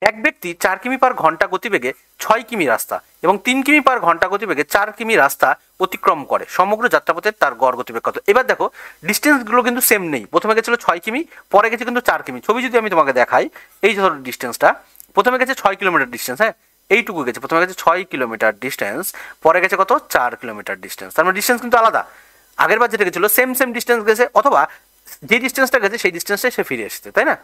এক ব্যক্তি 4 কিমি পার ঘন্টা গতিবেগে 6 কিমি রাস্তা এবং 3 কিমি পার ঘন্টা গতিবেগে 4 কিমি রাস্তা অতিক্রম করে, সমগ্র যাত্রাপথে তার গড় গতিবেগ কত? এবার দেখো ডিস্টেন্সগুলো কিন্তু সেম নেই, প্রথমে গেছিল 6 কিমি, পরে গেছে কিন্তু 4 কিমি। ছবি যদি আমি তোমাকে দেখাই, এই ধরো ডিস্টেন্সটা, প্রথমে গেছে 6 কিলোমিটার ডিস্টেন্স, হ্যাঁ এইটুকু গেছে, প্রথমে গেছে 6 কিলোমিটার ডিস্টেন্স, পরে গেছে কত? 4 কিলোমিটার ডিস্টেন্স। তার মানে ডিস্টেন্স কিন্তু আলাদা, আগের বার যেটা গেছিলো সেম ডিস্টেন্স গেছে, অথবা যে ডিস্টেন্সটা গেছে সেই ডিস্টেন্সটাই সে ফিরে এসেছে, তাই না?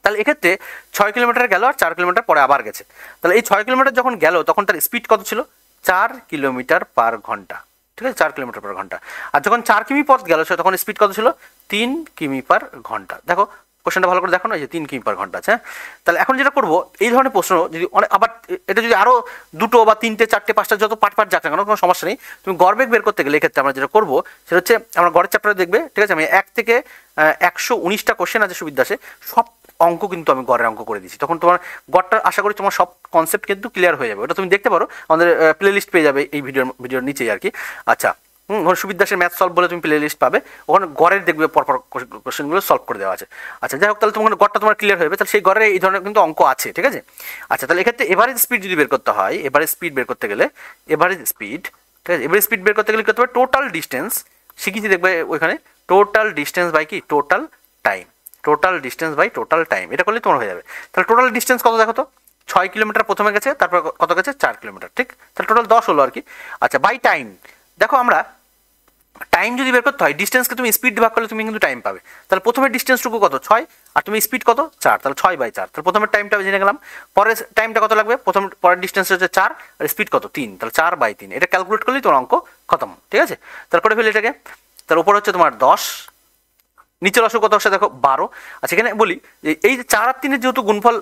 তাহলে এক্ষেত্রে 6 কিলোমিটার গেল আর 4 কিলোমিটার পরে আবার গেছে, তাহলে এই 6 কিলোমিটার যখন গেল তখন তার স্পিড কত ছিল? 4 কিলোমিটার পার ঘন্টা, ঠিক আছে, 4 কিলোমিটার পার ঘন্টা। আর যখন 4 কিমি পথ গেল সে তখন স্পিড কত ছিল? 3 কিমি পার ঘন্টা। দেখো কোশ্চেনটা ভালো করে দেখো না, যে 3 কিমি পার ঘন্টা আছে, হ্যাঁ। তাহলে এখন যেটা করবো, এই ধরনের প্রশ্ন যদি অনেক, আবার এটা যদি আরও 2টো বা 3টে 4টে 5টা যত পার্ট যাক না কেন, কোনো সমস্যা নেই। তুমি গড়বেগ বের করতে গেলে এক্ষেত্রে আমরা যেটা করবো সেটা হচ্ছে, আমরা গড়ের চ্যাপ্টারে দেখবে, ঠিক আছে, আমি 1 থেকে 119টা কোশ্চেন আছে সুবিদ্যাসে, সব অঙ্ক কিন্তু আমি গড়ের অঙ্ক করে দিচ্ছি, তখন তোমার গড়টা আশা করি তোমার সব কনসেপ্ট কিন্তু ক্লিয়ার হয়ে যাবে। ওটা তুমি দেখতে পারো, আমাদের প্লে লিস্ট পেয়ে যাবে এই ভিডিওর নিচেই আর কি। আচ্ছা, সুবিদ্যাসের ম্যাথ সলভ বলে তুমি প্লে লিস্ট পাবে, ওখানে গড়ের দেখবে পরপর কোশ্চেনগুলো সলভ করে দেওয়া আছে। আচ্ছা, যাই হোক, তাহলে তোমার গড়টা তোমার ক্লিয়ার হয়ে যাবে, তাহলে সেই গড়ে এই ধরনের কিন্তু অঙ্ক আছে, ঠিক আছে। আচ্ছা, তাহলে এক্ষেত্রে এভারেজ স্পিড যদি বের করতে হয়, এভারেজ স্পিড বের করতে গেলে, এভারেজ স্পিড, ঠিক আছে, এভারেজ স্পিড বের করতে গেলে করতে হবে টোটাল ডিস্টেন্স, শিখেছি দেখবে ওইখানে, টোটাল ডিস্টেন্স বাই কি? Total time, total distance by total time, এটা করলে তোমার হয়ে যাবে। তাহলে টোটাল ডিস্টেন্স কত দেখো তো? 6 কিলোমিটার প্রথমে গেছে, তারপর কত গেছে? 4 কিলোমিটার, ঠিক, তাহলে টোটাল 10 হলো আর কি। আচ্ছা, বাই টাইম, দেখো আমরা টাইম যদি বের করতে হয়, ডিস্টেন্সকে তুমি স্পিড ভাগ করলে তুমি কিন্তু টাইম পাবে। তাহলে প্রথমে ডিস্টেন্সটুকু কত? 6, আর তুমি স্পিড কত? 4, তাহলে 6/4। তাহলে প্রথমের টাইমটা জেনে গেলাম, পরের টাইমটা কত লাগবে? পরের ডিস্টেন্স হচ্ছে 4 আর স্পিড কত? 3, তাহলে 4/3। এটা ক্যালকুলেট করলেই তোমার অঙ্ক খতম, ঠিক আছে। তাহলে করে ফেলি এটাকে, তার উপর হচ্ছে তোমার 10, নিচে লসগু কত আসছে দেখো? 12। আচ্ছা, এখানে বলি যে এই যে 4 আর 3-এর যেহেতু গুণফল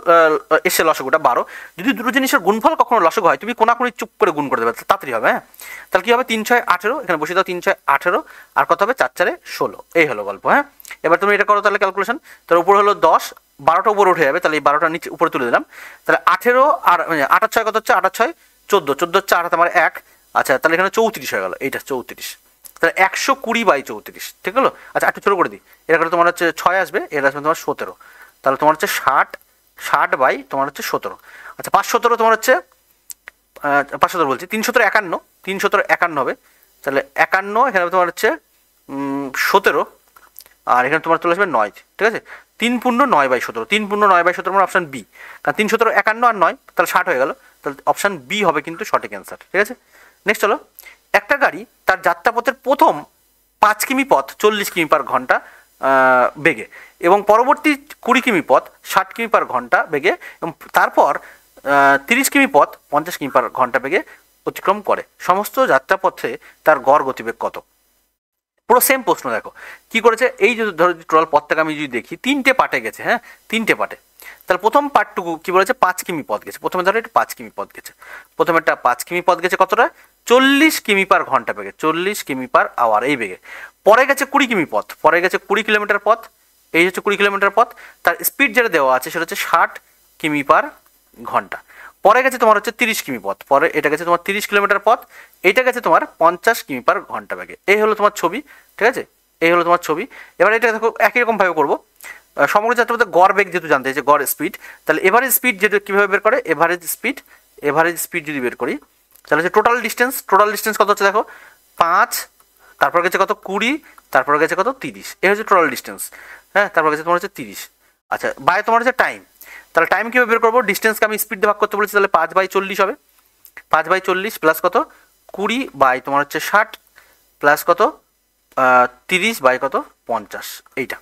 এসে লসগুটা 12, যদি দুটো জিনিসের গুণফল কখনো লসগু হয়, তুমি কোনাকুনি চুপ করে গুণ করে দেবে, তাড়াতাড়ি হবে, হ্যাঁ। তাহলে কি হবে? 3 6 18, এখানে বসিয়ে দাও 3 6 18, আর কত হবে? 4 4 16, এই হলো গল্প, হ্যাঁ। এবার তুমি এটা করো তাহলে ক্যালকুলেশন, তার উপর হলো 10, 12টা উপরে উঠে যাবে, তাহলে এই 12টা নিচে উপরে তুলে দিলাম, তাহলে 18 আর 8 6 কত হচ্ছে? 8 6 14, 14 4 হাতে আমার 1, আচ্ছা, তাহলে এখানে 34 হয়ে গেল, এইটা 34, তাহলে 120/34, ঠিক হলো। আচ্ছা, একটু ছোটো করে দিই, এটা করে তোমার হচ্ছে 6 আসবে, এটা আসবে তোমার 17, তাহলে তোমার হচ্ছে 60 বাই তোমার হচ্ছে 17। আচ্ছা, 517 তোমার হচ্ছে 517 বলছি, 3 17 51 হবে, তাহলে 51 এখানে তোমার হচ্ছে 17, আর এখানে তোমার চলে আসবে 9, ঠিক আছে। 3 পূর্ণ 9/17, 3 পূর্ণ 9/17 মানে অপশান বি, কারণ 3 17 51 আর 9, তাহলে 60 হয়ে গেল, তাহলে অপশান বি হবে কিন্তু সঠিক অ্যান্সার, ঠিক আছে। নেক্সট চলো, একটা গাড়ি তার যাত্রাপথের প্রথম 5 কিমি পথ 40 কিমি পার ঘন্টা বেগে এবং পরবর্তী 20 কিমি পথ 60 কিমি পার ঘন্টা বেগে এবং তারপর 30 কিমি পথ 50 কিমি পার ঘন্টা বেগে অতিক্রম করে, সমস্ত যাত্রাপথে তার গড় গতিবেগ কত? পুরো সেম প্রশ্ন, দেখো কি করেছে, এই যে ধরো টোটাল পথটাকে আমি যদি দেখি 3টে পার্টে গেছে, হ্যাঁ 3টে পার্টে, তাহলে প্রথম পার্টটুকু কি বলেছে? 5 কিমি পথ গেছে, প্রথমে ধরো এটা 5 কিমি পথ গেছে, প্রথমে একটা 5 কিমি পথ গেছে কতটা? 40 কিমি পার ঘন্টা বেগে, 40 কিমি পার আওয়ার এই বেগে। পরে গেছে 20 কিমি পথ, পরে গেছে 20 কিলোমিটার পথ, এই হচ্ছে 20 কিলোমিটার পথ, তার স্পিড যেটা দেওয়া আছে সেটা হচ্ছে 60 কিমি পার ঘন্টা। পরে গেছে তোমার হচ্ছে 30 কিমি পথ, পরে এটা গেছে তোমার 30 কিলোমিটার পথ, এটা গেছে তোমার 50 কিমি পার ঘন্টা বেগে। এই হলো তোমার ছবি, ঠিক আছে, এই হলো তোমার ছবি। এবার এটা দেখো একই রকমভাবে করবো, সমগ্র যাত্রাপথে গড় বেগ যেহেতু জানতে চাইছে, গড় স্পিড, তাহলে এভারেজ স্পিড যেটা কীভাবে বের করে? এভারেজ স্পিড যদি বের করি তাহলে হচ্ছে টোটাল ডিস্টেন্স কত হচ্ছে দেখো? 5, তারপর গেছে কত? 20, তারপর গেছে কত? 30, এই হচ্ছে টোটাল ডিস্টেন্স, হ্যাঁ, তারপর গেছে তোমার হচ্ছে 30। আচ্ছা, বাই তোমার হচ্ছে টাইম, তাহলে টাইম কীভাবে বের করবো? ডিস্টেন্সকে আমি স্পিড দিয়ে ভাগ করতে বলেছি, তাহলে 5/40 হবে, 5/40 প্লাস কত? 20 বাই তোমার হচ্ছে 60 প্লাস কত? 30 বাই কত? 50, এইটা।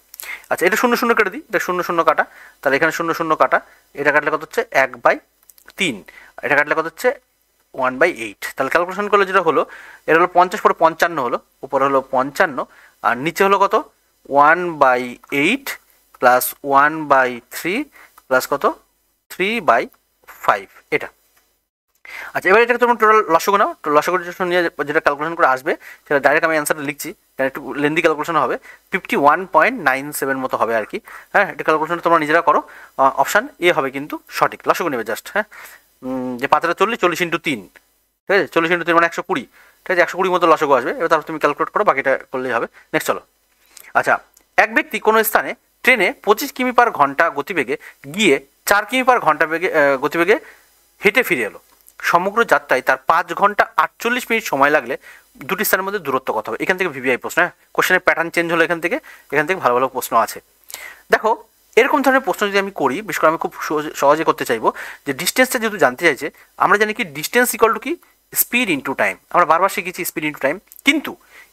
আচ্ছা, এটা 0 0 কেটে দিই, এটা 0 0 কাটা, তাহলে এখানে 0 0 কাটা, এটা কাটলে কত হচ্ছে? 1/3, এটা কাটলে কত হচ্ছে? 1/8। তাহলে ক্যালকুলেশন করলে যেটা হলো, এটা হলো 50 পরে 55 হলো, উপরে হলো 55, আর নিচে হলো কত? 1/8 প্লাস 1/3 প্লাস কত? 3/5, এটা। আচ্ছা, এবার এটাকে তোমার টোটাল লসগু নাও, লসগু নিয়ে যেটা ক্যালকুলেশন করে আসবে সেটা ডাইরেক্ট আমি অ্যান্সারটা লিখছি, কারণ একটু লেন্দি ক্যালকুলেশন হবে, 51.97 মতো হবে আর কি, হ্যাঁ। এটা ক্যালকুলেশন তোমরা নিজেরা করো, অপশান এ হবে কিন্তু সঠিক, লসগু নেবে জাস্ট, হ্যাঁ। যে 5 40, 40 × 3, ঠিক আছে, 40 × 3 মানে 120, ঠিক আছে, 120 মতো লসগু আসবে। এবার তারপর তুমি ক্যালকুলেট করো, বাকিটা করলেই হবে। নেক্সট চলো, আচ্ছা, এক ব্যক্তি কোনো স্থানে ট্রেনে 25 কিমি পার ঘন্টা গতিবেগে গিয়ে 4 কিমি/ঘন্টা বেগে গতিবেগে হেঁটে ফিরে এলো, সমগ্র যাত্রায় তার 5 ঘন্টা 48 মিনিট সময় লাগলে দুটি স্থানের মধ্যে দূরত্ব কত হবে? এখান থেকে ভিভিআই প্রশ্ন, হ্যাঁ, কোশ্চেনের প্যাটার্ন চেঞ্জ হলো এখান থেকে ভালো ভালো প্রশ্ন আছে। দেখো এরকম ধরনের প্রশ্ন যদি আমি করি, বিশেষ করে আমি খুব সহজে করতে চাইবো যে ডিস্টেন্সটা যেহেতু জানতে চাইছে, আমরা জানি কি ডিস্টেন্স ইকুয়াল টু কি স্পিড ইন্টু টাইম, আমরা বারবার শিখেছি স্পিড ইন্টু টাইম, কিন্তু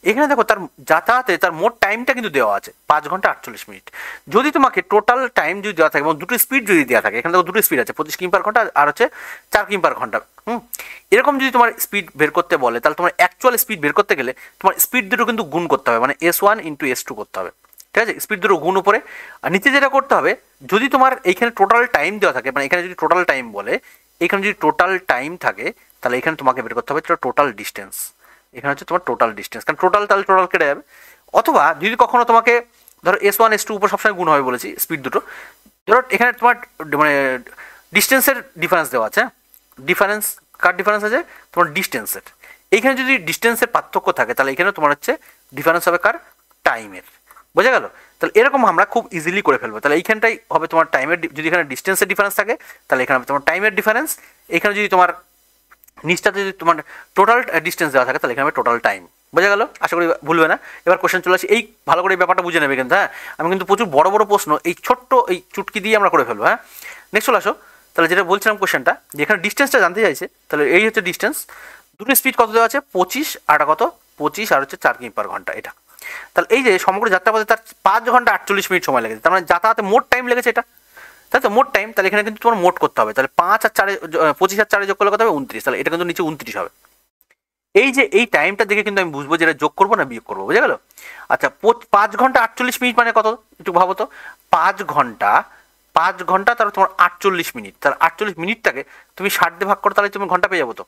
এখানে দেখো তার যাতায়াতে তার মোট টাইমটা কিন্তু দেওয়া আছে 5 ঘন্টা 48 মিনিট। যদি তোমাকে টোটাল টাইম যদি দেওয়া থাকে এবং দুটো স্পিড যদি দেওয়া থাকে, এখানে দেখো দুটো স্পিড আছে 25 কিমি/ঘন্টা আর হচ্ছে 4 কিমি/ঘন্টা, এরকম যদি তোমার স্পিড বের করতে বলে, তাহলে তোমার অ্যাকচুয়াল স্পিড বের করতে গেলে তোমার স্পিড দুটো কিন্তু গুণ করতে হবে, মানে S1 ইন্টু S2 করতে হবে, ঠিক আছে, স্পিড দুটো গুণ উপরে। আর নিচে যেটা করতে হবে, যদি তোমার এইখানে টোটাল টাইম দেওয়া থাকে, মানে এখানে যদি টোটাল টাইম বলে, এখানে যদি টোটাল টাইম থাকে, তাহলে এখানে তোমাকে বের করতে হবে টোটাল ডিস্টেন্স। এখানে হচ্ছে তোমার টোটাল ডিস্টেন্স, কারণ তাহলে টোটাল কেটে যাবে। অথবা যদি কখনো তোমাকে ধরো S1 S2 উপর সবসময় গুণ হবে বলেছি স্পিড দুটো, ধরো এখানে তোমার মানে ডিস্টেন্সের ডিফারেন্স দেওয়া আছে, ডিফারেন্স কার ডিফারেন্স আছে? তোমার ডিস্টেন্সের। এইখানে যদি ডিস্টেন্সের পার্থক্য থাকে, তাহলে এখানে তোমার হচ্ছে ডিফারেন্স হবে কার? টাইমের। বোঝা গেল? তাহলে এরকম আমরা খুব ইজিলি করে ফেলবো। তাহলে এইখানটাই হবে তোমার টাইমের, যদি এখানে ডিস্টেন্সের ডিফারেন্স থাকে তাহলে এখানে হবে তোমার টাইমের ডিফারেন্স। এখানে যদি তোমার নিচটাতে যদি তোমার টোটাল ডিস্টেন্স দেওয়া থাকে, তাহলে এখানে হবে টোটাল টাইম। বোঝা গেল? আশা করি ভুলবে না। এবার কোশ্চেন চলে আসি, এই ভালো করে ব্যাপারটা বুঝে নেবে কিন্তু, হ্যাঁ, আমি কিন্তু প্রচুর বড় বড় প্রশ্ন এই ছোট্ট এই চুটকি দিয়ে আমরা করে ফেলবো, হ্যাঁ। নেক্সট চলে আসো, তাহলে যেটা বলছিলাম কোশ্চেনটা, যেখানে ডিস্টেন্সটা জানতে চাইছে, তাহলে এই হচ্ছে ডিস্টেন্স, দুটো স্পিড কত দেওয়া আছে? 25 আর কত? 25 আর হচ্ছে 4 কিমি/ঘন্টা এটা। তাহলে এই যে সমগ্র যাত্রাপথে তার 5 ঘন্টা 48 মিনিট সময় লেগেছে, তার মানে যাতায়াতে মোট টাইম লেগেছে এটা, তাই তো মোট টাইম। তাহলে এখানে কিন্তু তোমার মোট করতে হবে, তাহলে 5 আর 4 25 আর 4 যোগ করলে কত হবে? 29, তাহলে এটা কিন্তু নিচে 29 হবে। এই যে এই টাইমটা দেখে কিন্তু আমি বুঝবো যে এটা যোগ করবো না বিয়োগ করবো, বুঝে গেল? আচ্ছা, 5 ঘন্টা 48 মিনিট মানে কত একটু ভাবো তো। 5 ঘন্টা তাহলে তোমার 48 মিনিট, তাহলে 48 মিনিটটাকে তুমি 60 দিয়ে ভাগ করো, তাহলে তুমি ঘন্টা পেয়ে যাবো তো।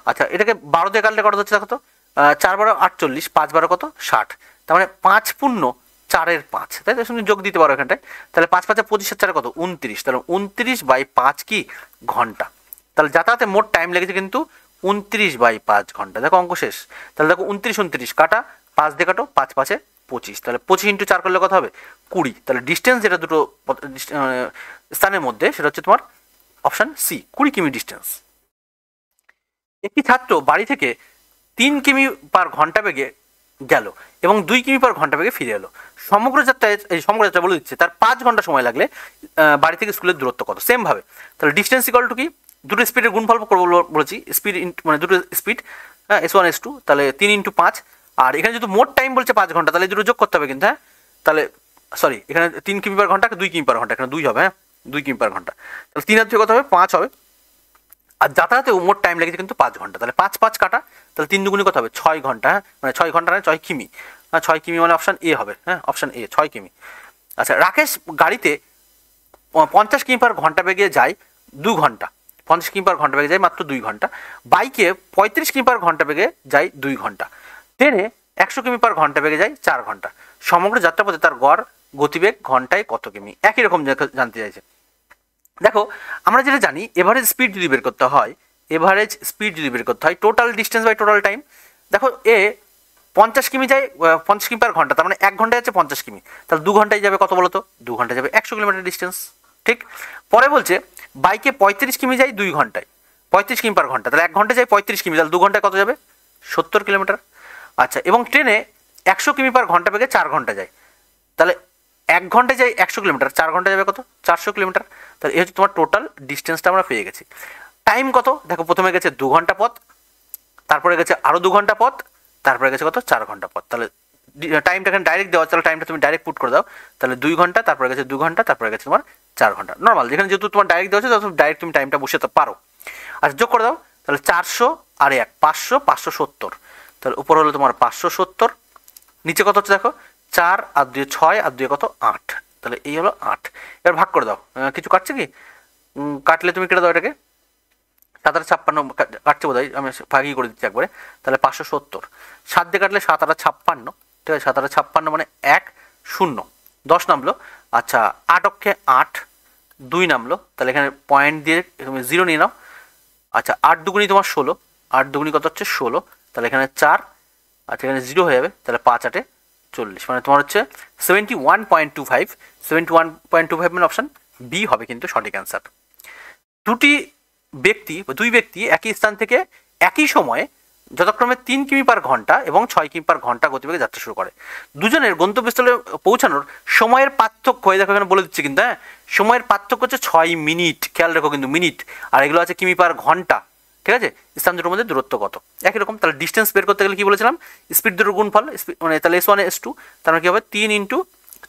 আচ্ছা, এটাকে 12 দিয়ে কাটলে কত হচ্ছে দেখো তো, 4 12 48, 5 12 কত? 60, তার মানে 5 পূর্ণ 4-এর 5, তাই তো? তুমি যোগ দিতে পারো এখানটায়, তাহলে 5 5 25 আর 4 কত? 29, তাহলে 29/5 কি ঘন্টা। তাহলে যাতায়াতে মোট টাইম লেগেছে কিন্তু 29/5 ঘন্টা। দেখো অঙ্ক শেষ। তাহলে দেখো 29 কাটা 5 দিয়ে কাটো, 5 5 25, তাহলে 25 × 4 করলে কত হবে? 20। তাহলে ডিস্টেন্স যেটা দুটো স্থানের মধ্যে, সেটা হচ্ছে তোমার অপশন সি, 20 কিমি ডিস্টেন্স। একটি ছাত্র বাড়ি থেকে 3 কিমি/ঘন্টা বেগে গেল এবং 2 কিমি/ঘন্টা বেগে ফিরে এলো। সমগ্র যাত্রা বলে দিচ্ছে তার 5 ঘন্টা সময় লাগলে বাড়ি থেকে স্কুলের দূরত্ব কত? সেম ভাবে তাহলে ডিস্টেন্স ইকুয়াল টু কি? দুটো স্পিডের গুণফল করবো বলেছি, স্পিড মানে দুটো স্পিড, হ্যাঁ, S1 S2, তাহলে 3 × 5। আর এখানে যদি মোট টাইম বলছে 5 ঘন্টা, তাহলে দুটো যোগ করতে হবে কিন্তু, হ্যাঁ। তাহলে সরি, এখানে 3 কিমি/ঘন্টা 2 কিমি/ঘন্টা, এখানে 2 হবে, হ্যাঁ, 2 কিমি/ঘন্টা। তাহলে 3 আর 2 কত হবে? 5 হবে। আর যাতায়াতে মোট টাইম লেগেছে কিন্তু 5 ঘন্টা, তাহলে 5 5 কাটা, তাহলে 3 দুগুণে কত হবে? 6 ঘন্টা, হ্যাঁ, মানে 6 ঘন্টা না 6 কিমি, হ্যাঁ 6 কিমি মানে অপশান এ হবে, হ্যাঁ, অপশান এ 6 কিমি। আচ্ছা, রাকেশ গাড়িতে 50 কিমি/ঘন্টা বেগে যায় 2 ঘন্টা, 50 কিমি/ঘন্টা বেগে যায় মাত্র 2 ঘন্টা। বাইকে 35 কিমি/ঘন্টা বেগে যায় 2 ঘন্টা। ট্রেনে 100 কিমি/ঘন্টা বেগে যায় 4 ঘন্টা। সমগ্র যাত্রাপথে তার গড় গতিবেগ ঘন্টায় কত কিমি? একই রকম জানতে চাইছে। দেখো আমরা যেটা জানি, এভারেজ স্পিড যদি বের করতে হয়, total distance by total time. দেখো এ 50 কিমি যায় 50 কিমি/ঘন্টা, তার মানে 1 ঘন্টায় যাচ্ছে 50 কিমি, তাহলে 2 ঘন্টায় যাবে কত বলো তো? 2 ঘন্টায় যাবে 100 কিলোমিটার ডিস্টেন্স, ঠিক। পরে বলছে বাইকে 35 কিমি যায় 2 ঘন্টায়, 35 কিমি/ঘন্টা, তাহলে 1 ঘন্টায় যায় 35 কিমি, তাহলে 2 ঘন্টায় কত যাবে? 70 কিলোমিটার। আচ্ছা, এবং ট্রেনে 100 কিমি/ঘন্টা বেগে 4 ঘন্টা যায়, তাহলে 1 ঘন্টায় যায় 100 কিলোমিটার, 4 ঘন্টায় যাবে কত? 400 কিলোমিটার। তাহলে এই হচ্ছে তোমার টোটাল ডিস্টেন্সটা আমরা পেয়ে গেছি। টাইম কত? দেখো প্রথমে গেছে 2 ঘন্টা পথ, তারপরে গেছে আরও 2 ঘন্টা পথ, তারপরে গেছে কত? 4 ঘন্টা পথ। তাহলে টাইমটা এখানে ডাইরেক্ট দেওয়া, তাহলে টাইমটা তুমি ডাইরেক্ট পুট করে দাও, তাহলে 2 ঘন্টা, তারপরে গেছে 2 ঘন্টা, তারপরে গেছে তোমার 4 ঘন্টা। নর্মাল, যেখানে যেহেতু তোমার ডাইরেক্ট দেওয়া আছে, ডাইরেক্ট তুমি টাইমটা বসাতে পারো। আর যোগ করে দাও, তাহলে 400 আর 1 500, 570, তাহলে উপর হলো তোমার 570, নিচে কত হচ্ছে দেখো 4 আর 2 6 আর 2 কত? 8, তাহলে এই হলো 8। এবার ভাগ করে দাও, কিছু কাটছে কি? কাটলে তুমি কেটে দাও এটাকে, 7 আর 56 কাটছে বোধ হয়, আমি ভাগই করে দিচ্ছি একবারে। তাহলে 570, 7 দিয়ে কাটলে 7 আর 56, ঠিক আছে, 7 আর 56 মানে 1 0, 10 নামলো। আচ্ছা, 8 অক্ষে 8, 2 নামলো, তাহলে এখানে পয়েন্ট দিয়ে তুমি 0 নিয়ে নাও। আচ্ছা, 8 দুগুণি তোমার 16, 8 দুগুণি কত হচ্ছে? 16, তাহলে এখানে 4, আচ্ছা এখানে 0 হয়ে যাবে, তাহলে 5 8 40, মানে তোমার হচ্ছে 71.25, 71.25 মানে অপশান বি হবে কিন্তু সঠিক অ্যান্সার। দুই ব্যক্তি একই স্থান থেকে একই সময়ে যথাক্রমে 3 কিমি পার ঘন্টা এবং 6 কিমি পার ঘন্টা গতিবেগে যাত্রা শুরু করে। দুজনের গন্তব্যস্থলে পৌঁছানোর সময়ের পার্থক্য, এই দেখো এখানে বলে দিচ্ছে কিন্তু, হ্যাঁ, সময়ের পার্থক্য হচ্ছে 6 মিনিট, খেয়াল রেখো কিন্তু মিনিট, আর এগুলো আছে কিমি পার ঘন্টা, ঠিক আছে। স্থান দুটোর মধ্যে দূরত্ব কত, একই রকম। তাহলে ডিস্টেন্স বের করতে গেলে কি বলেছিলাম, স্পিড দুটোর গুণফল, মানে তাহলে S1 S2, তার মানে কি হবে 3 ইন্টু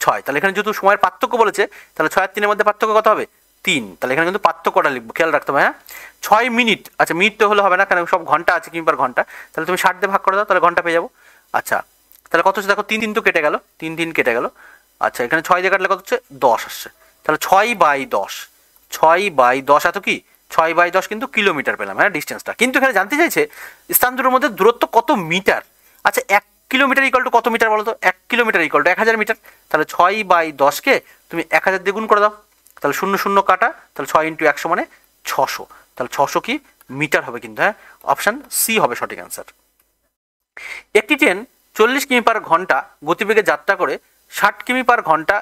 6। তাহলে এখানে যেহেতু সময়ের পার্থক্য বলেছে, তাহলে 6 আর 3 এর মধ্যে পার্থক্য কত হবে, 3। তাহলে এখানে কিন্তু পার্থক্যটা লিখবো, খেয়াল রাখতে হবে, হ্যাঁ। 6 মিনিট, আচ্ছা মিনিট তো হলে হবে না, কারণ সব ঘন্টা আছে কিমি পার ঘন্টা, তাহলে তুমি 60 দিয়ে ভাগ করে দাও, তাহলে ঘন্টা পেয়ে যাবো। আচ্ছা, তাহলে কত হচ্ছে দেখো, 3 তো কেটে গেল, 3 কেটে গেল। আচ্ছা, এখানে 6 দিয়ে কাটলে কত হচ্ছে, 10 আসছে। তাহলে 6/10, 6/10 এত কি, 6/10 কিন্তু কিলোমিটার পেলাম, হ্যাঁ, ডিস্টেন্সটা। কিন্তু এখানে জানতে চাইছে স্থান দুটোর মধ্যে দূরত্ব কত মিটার। আচ্ছা, 1 কিলোমিটার ইকুয়াল টু কত মিটার বলো তো, 1 কিলোমিটার ইকুয়াল টু 1000 মিটার। তাহলে 6/10কে তুমি 1000 দিয়ে গুণ করে দাও, তাহলে 0 0 কাটা, তাহলে 6 ইন্টু 100 মানে 600। তাহলে 600 কি মিটার হবে কিন্তু, হ্যাঁ, অপশান সি হবে সঠিক অ্যান্সার। একটি ট্রেন 40 কিমি পার ঘন্টা গতিবেগে যাত্রা করে 60 কিমি পার ঘন্টা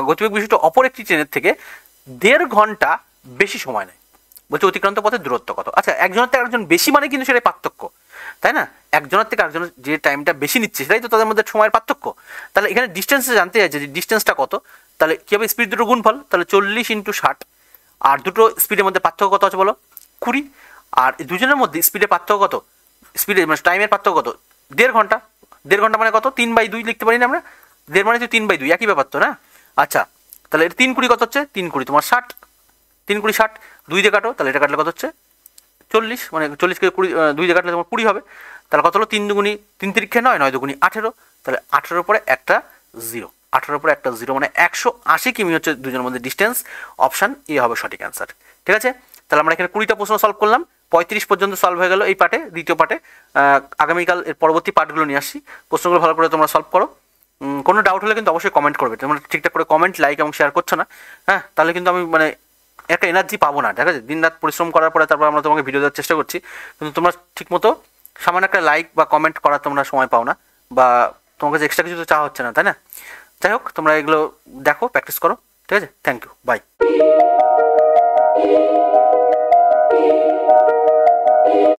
গতিবেগ বিশিষ্ট অপর একটি ট্রেনের থেকে 1.5 ঘন্টা বেশি সময় নেয়। বলছে অতিক্রান্ত পথের দূরত্ব কত। আচ্ছা, একজনের থেকে একজন বেশি মানে কিন্তু সেটাই পার্থক্য, তাই না? একজনের থেকে একজনের যে টাইমটা বেশি নিচ্ছে সেটাই তো তাদের মধ্যে সময়ের পার্থক্য। তাহলে এখানে ডিস্টেন্সে জানতে চাইছে যে ডিস্টেন্সটা কত, তাহলে কী হবে, স্পিড দুটো গুণফল, তাহলে 40 ইন্টু 60, আর দুটো স্পিডের মধ্যে পার্থক্য কত আছে বলো, 20। আর দুজনের মধ্যে স্পিডের পার্থক্য কত, স্পিডের মানে টাইমের পার্থক্য কত, 1.5 ঘন্টা। 1.5 ঘন্টা মানে কত, 3/2 লিখতে পারি না আমরা, 1.5 মানে তো 3/2, একই ব্যাপার তো না। আচ্ছা, তাহলে এটা 3 20 কত হচ্ছে, 3 20 তোমার 60, 3 20 60, 2 দিয়ে কাটো, তাহলে এটা কাটলে কত হচ্ছে 40, মানে 40কে 20 2 দিয়ে কাটলে তোমার 20 হবে। তাহলে কত হলো, 3 দুগুণি 3 তিরিক্ষে 9, 9 দুগুণি 18, তাহলে 18 পরে একটা 0, 18 পরে একটা 0 মানে 180 কিমি হচ্ছে দুজনের মধ্যে ডিস্টেন্স। অপশান এ হবে সঠিক অ্যান্সার, ঠিক আছে। তাহলে আমরা এখানে 20টা প্রশ্ন সলভ করলাম, 35 পর্যন্ত সলভ হয়ে গেল এই পার্টে, দ্বিতীয় পার্টে। আগামীকাল এর পরবর্তী পার্টগুলো নিয়ে আসছি, প্রশ্নগুলো ভালো করে তোমরা সলভ করো। কোনো ডাউট হলে কিন্তু অবশ্যই কমেন্ট করবে, তোমরা ঠিকঠাক করে কমেন্ট, লাইক এবং শেয়ার করছো না, হ্যাঁ, তাহলে কিন্তু আমি মানে একটা এনার্জি পাবো না, ঠিক আছে। দিন রাত পরিশ্রম করার পরে তারপর আমরা তোমাকে ভিডিও দেওয়ার চেষ্টা করছি, কিন্তু তোমরা ঠিকমতো সামান্য একটা লাইক বা কমেন্ট করার তোমরা সময় পাও না, বা তোমার কাছে এক্সট্রা কিছু তো চাওয়া হচ্ছে না, তাই না? যাই হোক, তোমরা এগুলো দেখো, প্র্যাকটিস করো, ঠিক আছে। Thank you, by.